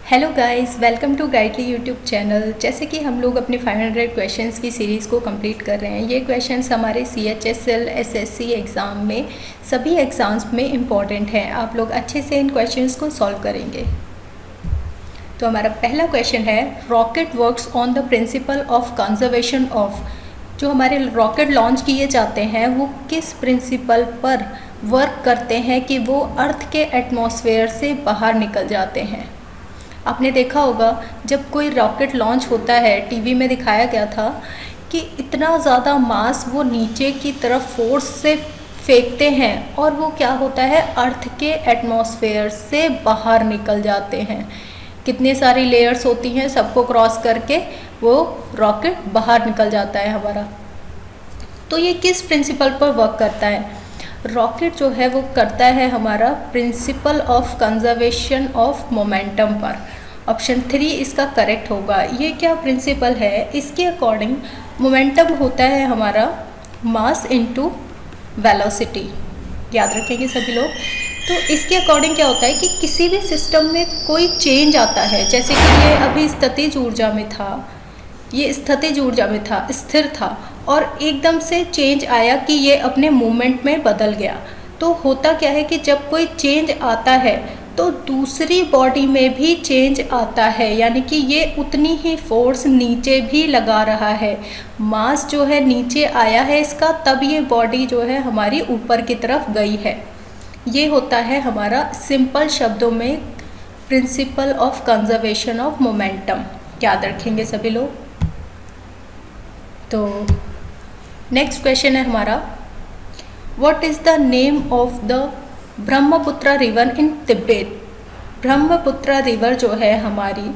Hello guys, welcome to Guidely YouTube channel. जैसे कि हम लोग अपने 500 क्वेश्चंस की सीरीज़ को कंप्लीट कर रहे हैं। ये क्वेश्चंस हमारे CHSL SSC एग्ज़ाम में सभी एग्ज़ाम्स में इम्पॉर्टेंट हैं। आप लोग अच्छे से इन क्वेश्चंस को सॉल्व करेंगे। तो हमारा पहला क्वेश्चन है, rocket works on the principle of conservation of. जो हमारे रॉकेट लॉन्च किए जाते हैं वो किस प्रिंसिपल पर वर्क करते हैं कि वो अर्थ के एटमॉस्फेयर से बाहर निकल जाते हैं। आपने देखा होगा जब कोई रॉकेट लॉन्च होता है, टीवी में दिखाया गया था कि इतना ज़्यादा मास वो नीचे की तरफ फोर्स से फेंकते हैं और वो क्या होता है, अर्थ के एटमॉस्फेयर से बाहर निकल जाते हैं। कितने सारी लेयर्स होती हैं, सबको क्रॉस करके वो रॉकेट बाहर निकल जाता है हमारा। तो ये किस प्रिंसिपल पर वर्क करता है? रॉकेट जो है वो करता है हमारा principle of conservation of momentum पर। ऑप्शन 3 इसका करेक्ट होगा। ये क्या प्रिंसिपल है? इसके अकॉर्डिंग मोमेंटम होता है हमारा मास इनटू वेलोसिटी। याद रखेंगे सभी लोग। तो इसके अकॉर्डिंग क्या होता है कि किसी भी सिस्टम में कोई चेंज आता है, जैसे कि ये अभी स्थितिज ऊर्जा में था, ये स्थितिज ऊर्जा में था, स्थिर था, और एकदम से चेंज आया कि ये अपने मूवमेंट में बदल गया। तो होता क्या है कि जब कोई चेंज आता है तो दूसरी बॉडी में भी चेंज आता है, यानी कि ये उतनी ही फोर्स नीचे भी लगा रहा है। मास जो है नीचे आया है इसका, तब ये बॉडी जो है हमारी ऊपर की तरफ गई है। ये होता है हमारा सिंपल शब्दों में principle of conservation of momentum. याद रखेंगे सभी लोग। तो नेक्स्ट क्वेश्चन है हमारा, what is the name of the Brahmaputra river in Tibet. Brahmaputra river जो है हमारी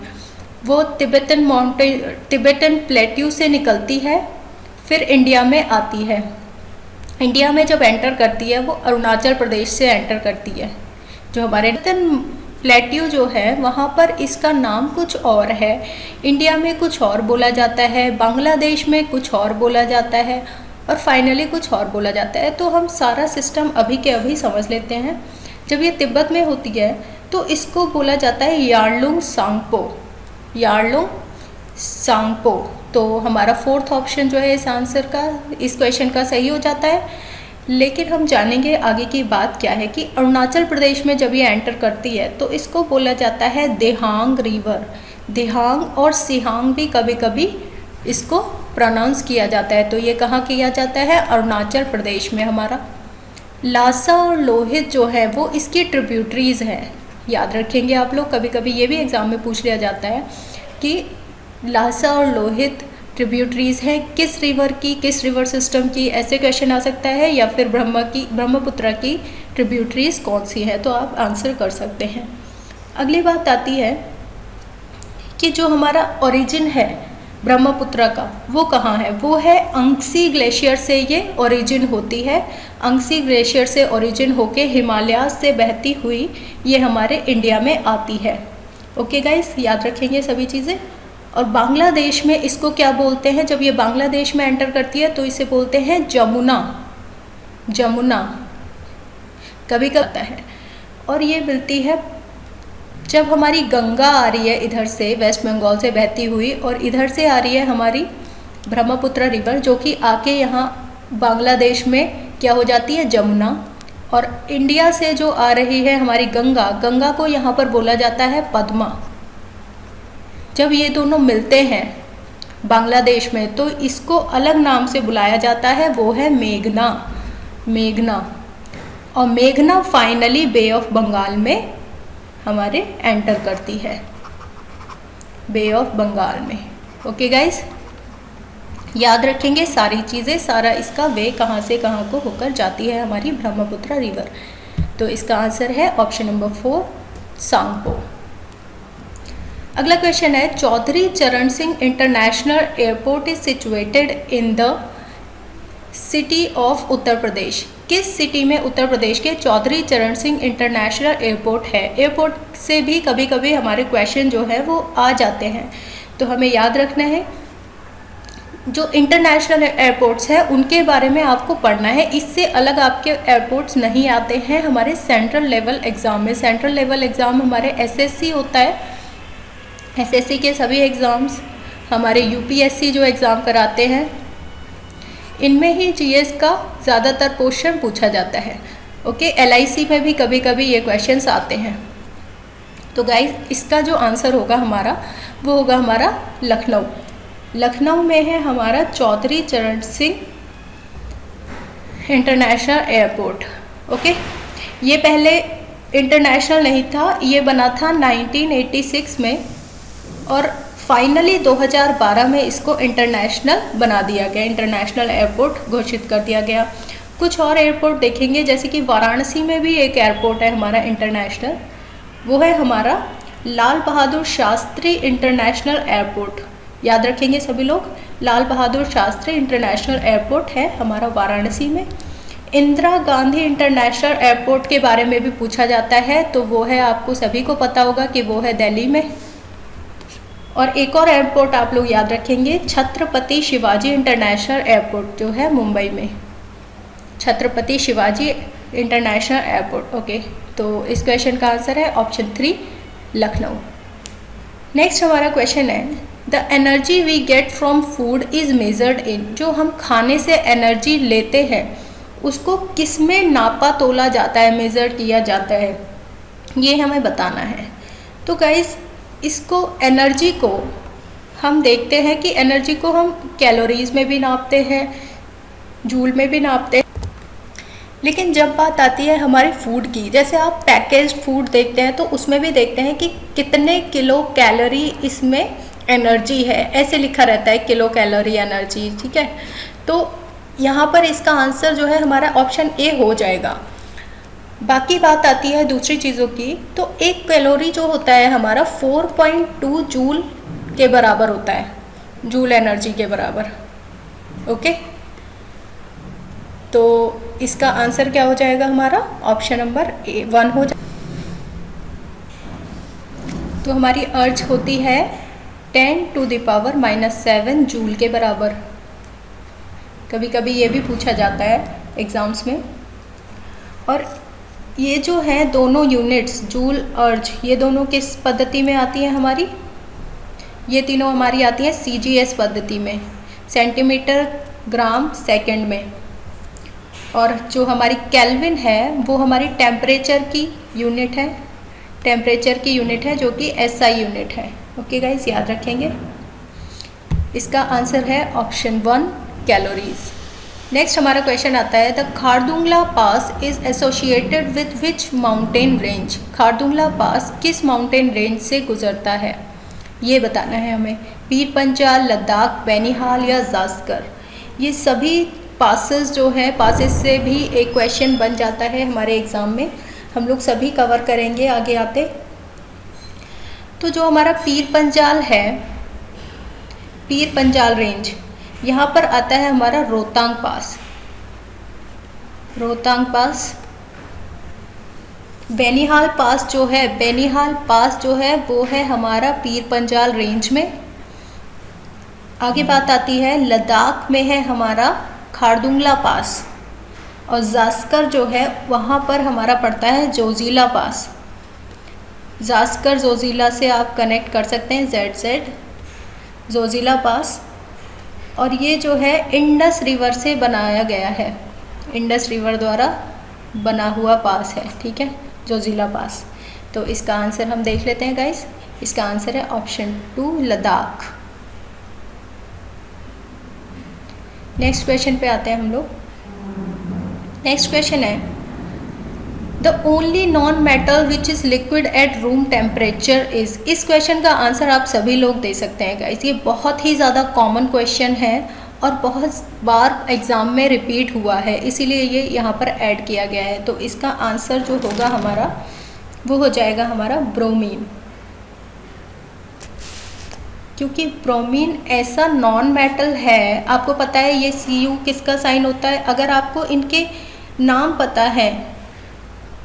वो तिब्बतन प्लेट्यू से निकलती है, फिर इंडिया में आती है। इंडिया में जब एंटर करती है वो अरुणाचल प्रदेश से एंटर करती है। जो हमारे तिब्बतन प्लेट्यू जो है वहाँ पर इसका नाम कुछ और है, इंडिया में कुछ और बोला जाता है, बांग्लादेश में कुछ और बोला जाता है, और फाइनली कुछ और बोला जाता है। तो हम सारा सिस्टम अभी के अभी समझ लेते हैं। जब ये तिब्बत में होती है तो इसको बोला जाता है यारलुंग सांगपो। यारलुंग सांगपो। तो हमारा फोर्थ ऑप्शन जो है इस आंसर का, इस क्वेश्चन का सही हो जाता है। लेकिन हम जानेंगे आगे की बात क्या है कि अरुणाचल प्रदेश में जब ये एंटर करती है तो इसको बोला जाता है देहांग रिवर। देहांग और सिहांग भी कभी कभी इसको प्रोनाउंस किया जाता है। तो ये कहाँ किया जाता है? अरुणाचल प्रदेश में हमारा। लासा और लोहित जो है वो इसकी ट्रिब्यूटरीज हैं। याद रखेंगे आप लोग, कभी कभी ये भी एग्ज़ाम में पूछ लिया जाता है कि लासा और लोहित ट्रिब्यूटरीज हैं किस रिवर की, किस रिवर सिस्टम की, ऐसे क्वेश्चन आ सकता है। या फिर ब्रह्मपुत्र की ट्रिब्यूटरीज कौन सी है, तो आप आंसर कर सकते हैं। अगली बात आती है कि जो हमारा ओरिजिन है ब्रह्मपुत्र का वो कहाँ है? वो है अंगसी ग्लेशियर से ये ओरिजिन होती है। अंगसी ग्लेशियर से ओरिजिन होके हिमालय से बहती हुई ये हमारे इंडिया में आती है। ओके गाइस, याद रखेंगे सभी चीज़ें। और बांग्लादेश में इसको क्या बोलते हैं? जब ये बांग्लादेश में एंटर करती है तो इसे बोलते हैं जमुना। जमुना कभी कहता है। और ये मिलती है जब हमारी गंगा आ रही है इधर से, वेस्ट बंगाल से बहती हुई, और इधर से आ रही है हमारी ब्रह्मपुत्र रिवर, जो कि आके यहाँ बांग्लादेश में क्या हो जाती है? जमुना। और इंडिया से जो आ रही है हमारी गंगा, गंगा को यहाँ पर बोला जाता है पद्मा। जब ये दोनों मिलते हैं बांग्लादेश में तो इसको अलग नाम से बुलाया जाता है, वो है मेघना। मेघना। और मेघना फाइनली बे ऑफ बंगाल में हमारे एंटर करती है, बे ऑफ बंगाल में। ओके गाइस, याद रखेंगे सारी चीज़ें, सारा इसका वे कहाँ से कहाँ को होकर जाती है हमारी ब्रह्मपुत्र रिवर। तो इसका आंसर है ऑप्शन नंबर 4 सांगपो। अगला क्वेश्चन है, Chaudhary Charan Singh international airport is situated in the city of Uttar Pradesh. किस सिटी में उत्तर प्रदेश के चौधरी चरण सिंह इंटरनेशनल एयरपोर्ट है? एयरपोर्ट से भी कभी कभी हमारे क्वेश्चन जो है वो आ जाते हैं, तो हमें याद रखना है जो इंटरनेशनल एयरपोर्ट्स हैं उनके बारे में आपको पढ़ना है। इससे अलग आपके एयरपोर्ट्स नहीं आते हैं हमारे सेंट्रल लेवल एग्ज़ाम में। सेंट्रल लेवल एग्ज़ाम हमारे एसएससी होता है, एसएससी के सभी एग्ज़ाम्स, हमारे यूपीएससी जो एग्ज़ाम कराते हैं, इनमें ही जीएस का ज़्यादातर क्वेश्चन पूछा जाता है। ओके, एलआईसी में भी कभी कभी ये क्वेश्चंस आते हैं। तो गाइस, इसका जो आंसर होगा हमारा, वो होगा हमारा लखनऊ। लखनऊ में है हमारा Chaudhary Charan Singh international airport. Okay, ये पहले इंटरनेशनल नहीं था, ये बना था 1986 में और फाइनली 2012 में इसको इंटरनेशनल बना दिया गया, इंटरनेशनल एयरपोर्ट घोषित कर दिया गया। कुछ और एयरपोर्ट देखेंगे, जैसे कि वाराणसी में भी एक एयरपोर्ट है हमारा इंटरनेशनल, वो है हमारा लाल बहादुर शास्त्री इंटरनेशनल एयरपोर्ट। याद रखेंगे सभी लोग, लाल बहादुर शास्त्री इंटरनेशनल एयरपोर्ट है हमारा वाराणसी में। इंदिरा गांधी इंटरनेशनल एयरपोर्ट के बारे में भी पूछा जाता है, तो वो है, आपको सभी को पता होगा कि वो है दिल्ली में। और एक और एयरपोर्ट आप लोग याद रखेंगे, छत्रपति शिवाजी इंटरनेशनल एयरपोर्ट, जो है मुंबई में, Chhatrapati Shivaji international airport. Okay, तो इस क्वेश्चन का आंसर है ऑप्शन 3, लखनऊ। नेक्स्ट हमारा क्वेश्चन है, the energy we get from food is measured in. जो हम खाने से एनर्जी लेते हैं उसको किस में नापा तोला जाता है, मेज़र किया जाता है, ये हमें बताना है। तो गाइस, इसको एनर्जी को हम देखते हैं कि एनर्जी को हम कैलोरीज में भी नापते हैं, जूल में भी नापते हैं, लेकिन जब बात आती है हमारे फूड की, जैसे आप पैकेज्ड फूड देखते हैं तो उसमें भी देखते हैं कि कितने किलो कैलोरी इसमें एनर्जी है, ऐसे लिखा रहता है किलो कैलोरी एनर्जी, ठीक है। तो यहाँ पर इसका आंसर जो है हमारा ऑप्शन ए हो जाएगा। बाकी बात आती है दूसरी चीज़ों की, तो एक कैलोरी जो होता है हमारा 4.2 जूल के बराबर होता है, जूल एनर्जी के बराबर। ओके, तो इसका आंसर क्या हो जाएगा हमारा, ऑप्शन नंबर 1 हो जाएगा। तो हमारी अर्ज होती है 10⁻⁻7 जूल के बराबर। कभी कभी ये भी पूछा जाता है एग्ज़ाम्स में। और ये जो है दोनों यूनिट्स, जूल अर्ज, ये दोनों किस पद्धति में आती हैं हमारी, ये तीनों हमारी आती हैं सीजीएस पद्धति में, सेंटीमीटर ग्राम सेकंड में। और जो हमारी केल्विन है वो हमारी टेम्परेचर की यूनिट है, टेम्परेचर की यूनिट है, जो कि एसआई यूनिट है। ओके गाइस, याद रखेंगे। इसका आंसर है ऑप्शन 1, कैलोरीज। नेक्स्ट हमारा क्वेश्चन आता है, the Khardungla pass is associated with which mountain range. Khardungla pass किस माउंटेन रेंज से गुजरता है, ये बताना है हमें। पीर पंजाल, लद्दाख, बैनीहाल या जास्कर, ये सभी पासेस जो है, पासेस से भी एक क्वेश्चन बन जाता है हमारे एग्ज़ाम में, हम लोग सभी कवर करेंगे आगे आते। तो जो हमारा पीर पंजाल है, पीर पंजाल रेंज, यहाँ पर आता है हमारा रोहतांग पास, रोहतांग पास। बैनीहाल पास जो है, बैनीहाल पास जो है वो है हमारा पीर पंजाल रेंज में। आगे बात आती है, लद्दाख में है हमारा खारदुंगला पास, और जास्कर जो है वहाँ पर हमारा पड़ता है जोजिला पास। जास्कर जोजिला से आप कनेक्ट कर सकते हैं, ZZ जोजिला पास। और ये जो है इंडस रिवर से बनाया गया है, इंडस रिवर द्वारा बना हुआ पास है, ठीक है, जोजिला पास। तो इसका आंसर हम देख लेते हैं गाइस, इसका आंसर है ऑप्शन 2, लद्दाख। नेक्स्ट क्वेश्चन पे आते हैं हम लोग। नेक्स्ट क्वेश्चन है, the only non metal which is liquid at room temperature is. इस क्वेश्चन का आंसर आप सभी लोग दे सकते हैं गाइस, ये बहुत ही ज़्यादा कॉमन क्वेश्चन है और बहुत बार एग्ज़ाम में रिपीट हुआ है, इसीलिए ये यहाँ पर ऐड किया गया है। तो इसका आंसर जो होगा हमारा, वो हो जाएगा हमारा ब्रोमीन, क्योंकि ब्रोमीन ऐसा नॉन मेटल है। आपको पता है ये Cu किसका साइन होता है, अगर आपको इनके नाम पता है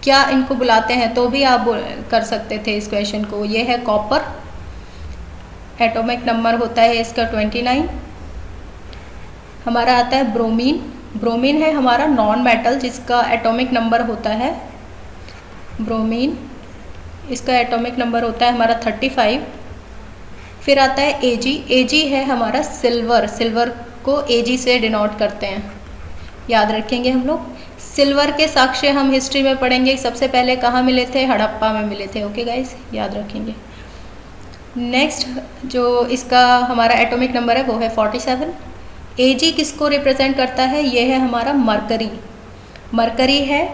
क्या इनको बुलाते हैं तो भी आप कर सकते थे इस क्वेश्चन को। ये है कॉपर, एटॉमिक नंबर होता है इसका 29। हमारा आता है ब्रोमीन, ब्रोमीन है हमारा नॉन मेटल जिसका एटॉमिक नंबर होता है ब्रोमीन, इसका एटॉमिक नंबर होता है हमारा 35। फिर आता है एजी, एजी है हमारा सिल्वर, सिल्वर को एजी से डिनोट करते हैं, याद रखेंगे हम लोग। सिल्वर के साक्ष्य हम हिस्ट्री में पढ़ेंगे, सबसे पहले कहाँ मिले थे, हड़प्पा में मिले थे। ओके गाइस, याद रखेंगे। नेक्स्ट जो इसका हमारा एटॉमिक नंबर है वो है 47। एजी किसको रिप्रेजेंट करता है, ये है हमारा मरकरी, मरकरी है।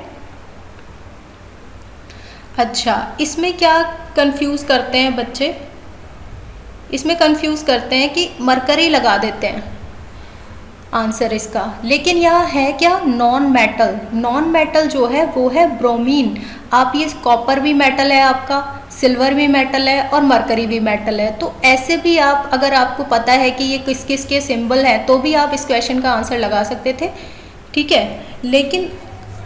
अच्छा, इसमें क्या कंफ्यूज करते हैं बच्चे, इसमें कंफ्यूज करते हैं कि मरकरी लगा देते हैं आंसर इसका, लेकिन यहाँ है क्या, नॉन मेटल। नॉन मेटल जो है वो है ब्रोमीन। आप ये कॉपर भी मेटल है आपका, सिल्वर भी मेटल है और मरकरी भी मेटल है। तो ऐसे भी आप, अगर आपको पता है कि ये किस किस के सिंबल है, तो भी आप इस क्वेश्चन का आंसर लगा सकते थे, ठीक है। लेकिन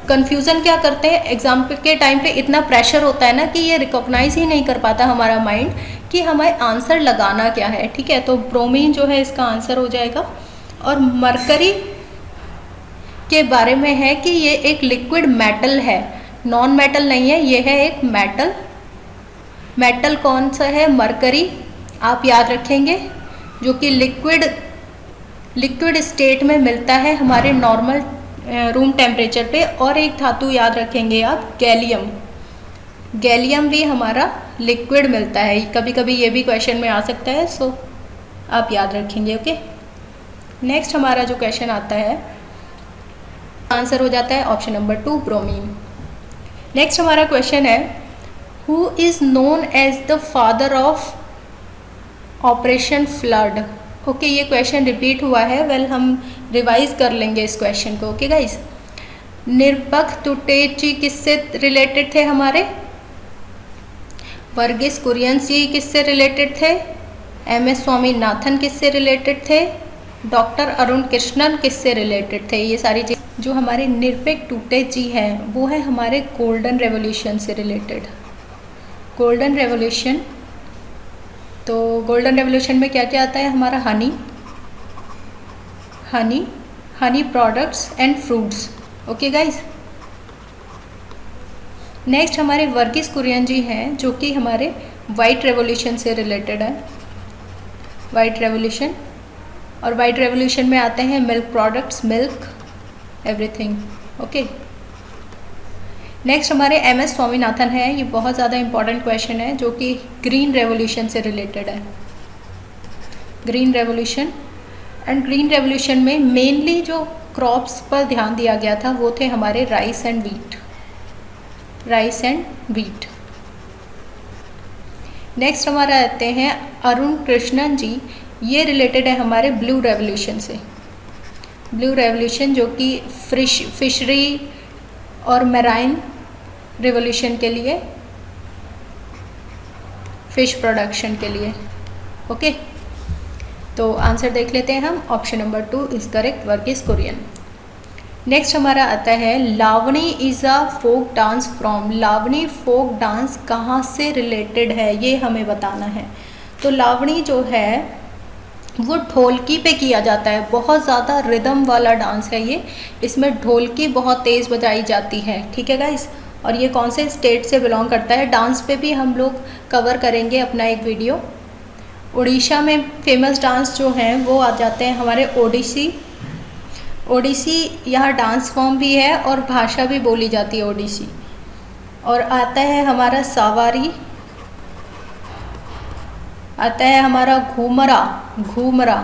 कन्फ्यूज़न क्या करते हैं, एग्जाम के टाइम पे इतना प्रेशर होता है ना कि ये रिकॉग्नाइज ही नहीं कर पाता हमारा माइंड कि हमें आंसर लगाना क्या है, ठीक है। तो ब्रोमीन जो है इसका आंसर हो जाएगा। और मरकरी के बारे में है कि ये एक लिक्विड मेटल है, नॉन मेटल नहीं है, ये है एक मेटल। मेटल कौन सा है, मरकरी, आप याद रखेंगे, जो कि लिक्विड स्टेट में मिलता है हमारे नॉर्मल रूम टेम्परेचर पे। और एक धातु याद रखेंगे आप, गैलियम, गैलियम भी हमारा लिक्विड मिलता है, कभी कभी ये भी क्वेश्चन में आ सकता है, सो आप याद रखेंगे। ओके, नेक्स्ट हमारा जो क्वेश्चन आता है, आंसर हो जाता है ऑप्शन नंबर 2, ब्रोमीन। नेक्स्ट हमारा क्वेश्चन है, who is known as the father of Operation Flood. Okay, ये क्वेश्चन रिपीट हुआ है, वेल हम रिवाइज कर लेंगे इस क्वेश्चन को। ओके गाइस, निरपख टुटेज जी किससे रिलेटेड थे हमारे, वर्गीस कुरियन जी किससे रिलेटेड थे, MS स्वामीनाथन किससे रिलेटेड थे, डॉक्टर अरुण कृष्णन किससे रिलेटेड थे। ये सारी चीज़, जो हमारे निरपेक्ष टुटेज जी हैं वो है हमारे गोल्डन रेवोल्यूशन से रिलेटेड। गोल्डन रेवोल्यूशन, तो गोल्डन रेवोल्यूशन में क्या क्या आता है हमारा, Honey products and fruits. Okay guys, next हमारे वर्गीस कुरियन जी हैं जो कि हमारे वाइट रेवोल्यूशन से रिलेटेड है, वाइट रेवोल्यूशन। और वाइट रेवोल्यूशन में आते हैं milk products, milk, everything. Okay, next हमारे MS स्वामीनाथन है, ये बहुत ज़्यादा इंपॉर्टेंट क्वेश्चन है जो कि ग्रीन रेवोल्यूशन से रिलेटेड है, green revolution. And green revolution में मेनली जो क्रॉप्स पर ध्यान दिया गया था वो थे हमारे राइस एंड वीट। नेक्स्ट हमारा आते हैं अरुण कृष्णन जी, ये रिलेटेड है हमारे ब्लू रेवोल्यूशन से, ब्लू रेवोल्यूशन जो कि फिशरी और मैराइन रिवोल्यूशन के लिए, फिश प्रोडक्शन के लिए। ओके, तो आंसर देख लेते हैं हम, option number 2 is correct, Verghese Kurien. Next हमारा आता है, Lavani is a folk dance from. Lavani folk dance कहाँ से रिलेटेड है, ये हमें बताना है। तो लावणी जो है वो ढोलकी पे किया जाता है, बहुत ज़्यादा रिदम वाला डांस है ये, इसमें ढोलकी बहुत तेज़ बजाई जाती है, ठीक है गाइस। और ये कौन से स्टेट से बिलोंग करता है, डांस पे भी हम लोग कवर करेंगे अपना एक वीडियो। उड़ीसा में फेमस डांस जो हैं वो आ जाते हैं हमारे ओडिसी। ओडिसी यहाँ डांस फॉर्म भी है और भाषा भी बोली जाती है ओडिसी। और आता है हमारा सावारी, आता है हमारा घूमरा,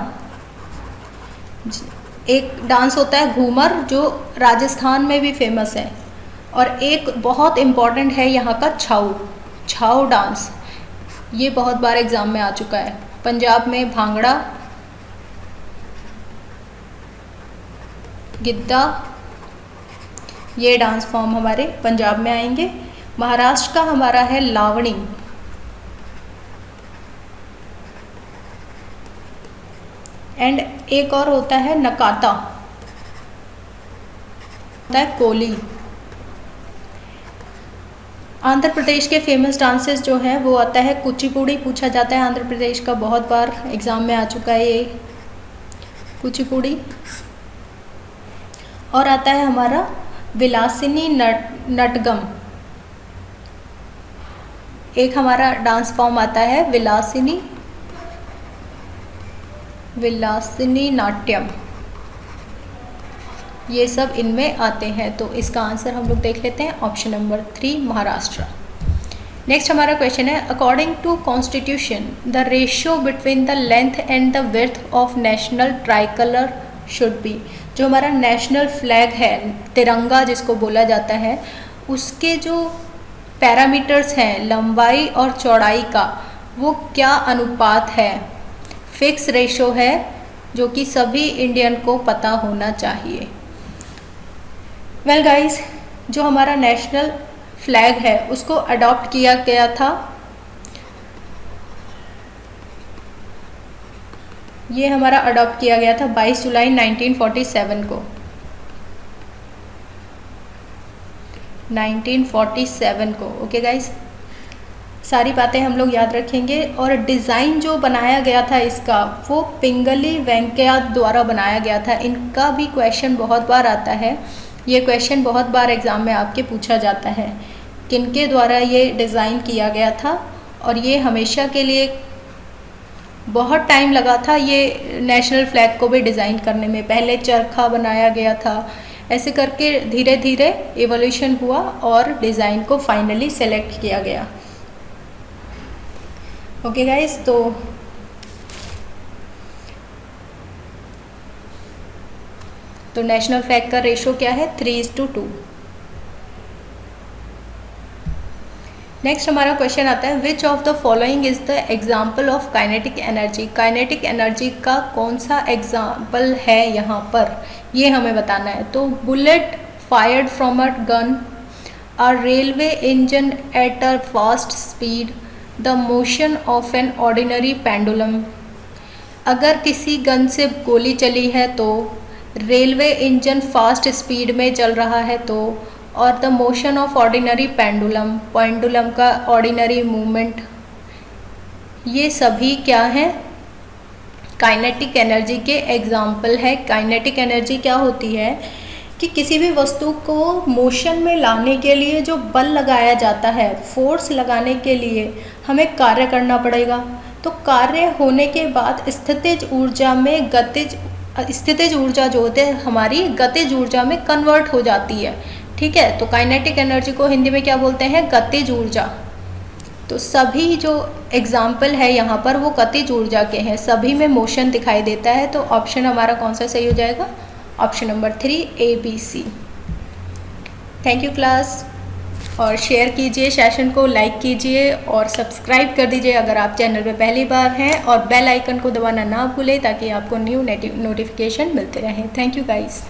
एक डांस होता है घूमर जो राजस्थान में भी फेमस है। और एक बहुत इम्पॉर्टेंट है यहाँ का छाऊ डांस, ये बहुत बार एग्ज़ाम में आ चुका है। पंजाब में भांगड़ा, गिद्दा, ये डांस फॉर्म हमारे पंजाब में आएंगे। महाराष्ट्र का हमारा है लावणी, एंड एक और होता है नकाता, होता है कोली। आंध्र प्रदेश के फेमस डांसेस जो हैं वो आता है कुचिपुड़ी, पूछा जाता है आंध्र प्रदेश का, बहुत बार एग्ज़ाम में आ चुका है ये कुचिपुड़ी। और आता है हमारा विलासिनी नटगम, एक हमारा डांस फॉर्म आता है विलासिनी विलासिनी नाट्यम, ये सब इनमें आते हैं। तो इसका आंसर हम लोग देख लेते हैं ऑप्शन नंबर 3 महाराष्ट्र। नेक्स्ट हमारा क्वेश्चन है, according to constitution the ratio between the length and the width of national tricolour should be. जो हमारा नेशनल फ्लैग है, तिरंगा जिसको बोला जाता है, उसके जो पैरामीटर्स हैं लंबाई और चौड़ाई का, वो क्या अनुपात है? फिक्स रेशो है जो कि सभी इंडियन को पता होना चाहिए। वेल गाइस, जो हमारा नेशनल फ्लैग है उसको अडॉप्ट किया गया था, ये हमारा अडॉप्ट किया गया था 22 जुलाई 1947 को, 1947 को। ओके गाइस, सारी बातें हम लोग याद रखेंगे। और डिज़ाइन जो बनाया गया था इसका, वो पिंगली वेंकैया द्वारा बनाया गया था। इनका भी क्वेश्चन बहुत बार आता है, ये क्वेश्चन बहुत बार एग्ज़ाम में आपके पूछा जाता है, किनके द्वारा ये डिज़ाइन किया गया था। और ये हमेशा के लिए बहुत टाइम लगा था ये नेशनल फ्लैग को भी डिज़ाइन करने में। पहले चरखा बनाया गया था, ऐसे करके धीरे धीरे एवोल्यूशन हुआ और डिज़ाइन को फाइनली सेलेक्ट किया गया। ओके गाइस, तो नेशनल फ्लैग का रेशो क्या है? 3:2। नेक्स्ट हमारा क्वेश्चन आता है, which of the following is the example of kinetic energy. Kinetic energy का कौन सा एग्जाम्पल है यहाँ पर, ये हमें बताना है। तो bullet fired from a gun, a railway engine at a fast speed, the motion of an ordinary pendulum. अगर किसी गन से गोली चली है तो, रेलवे इंजन फास्ट स्पीड में चल रहा है तो, और the motion of ordinary pendulum, pendulum का ऑर्डिनरी मूवमेंट, ये सभी क्या हैं? काइनेटिक एनर्जी के एग्जाम्पल है। काइनेटिक एनर्जी क्या होती है कि किसी भी वस्तु को मोशन में लाने के लिए जो बल लगाया जाता है, फोर्स लगाने के लिए हमें कार्य करना पड़ेगा। तो कार्य होने के बाद स्थितिज ऊर्जा में स्थितिज ऊर्जा जो होती है हमारी गतिज ऊर्जा में कन्वर्ट हो जाती है। ठीक है, तो काइनेटिक एनर्जी को हिंदी में क्या बोलते हैं? गतिज ऊर्जा। तो सभी जो एग्जाम्पल है यहाँ पर वो गतिज ऊर्जा के हैं, सभी में मोशन दिखाई देता है। तो ऑप्शन हमारा कौन सा सही हो जाएगा? Option number 3 ABC। Thank you class, और शेयर कीजिए, सेशन को लाइक कीजिए और सब्सक्राइब कर दीजिए अगर आप चैनल पे पहली बार हैं, और बेल आइकन को दबाना ना भूलें ताकि आपको न्यू नोटिफिकेशन मिलते रहें। Thank you guys.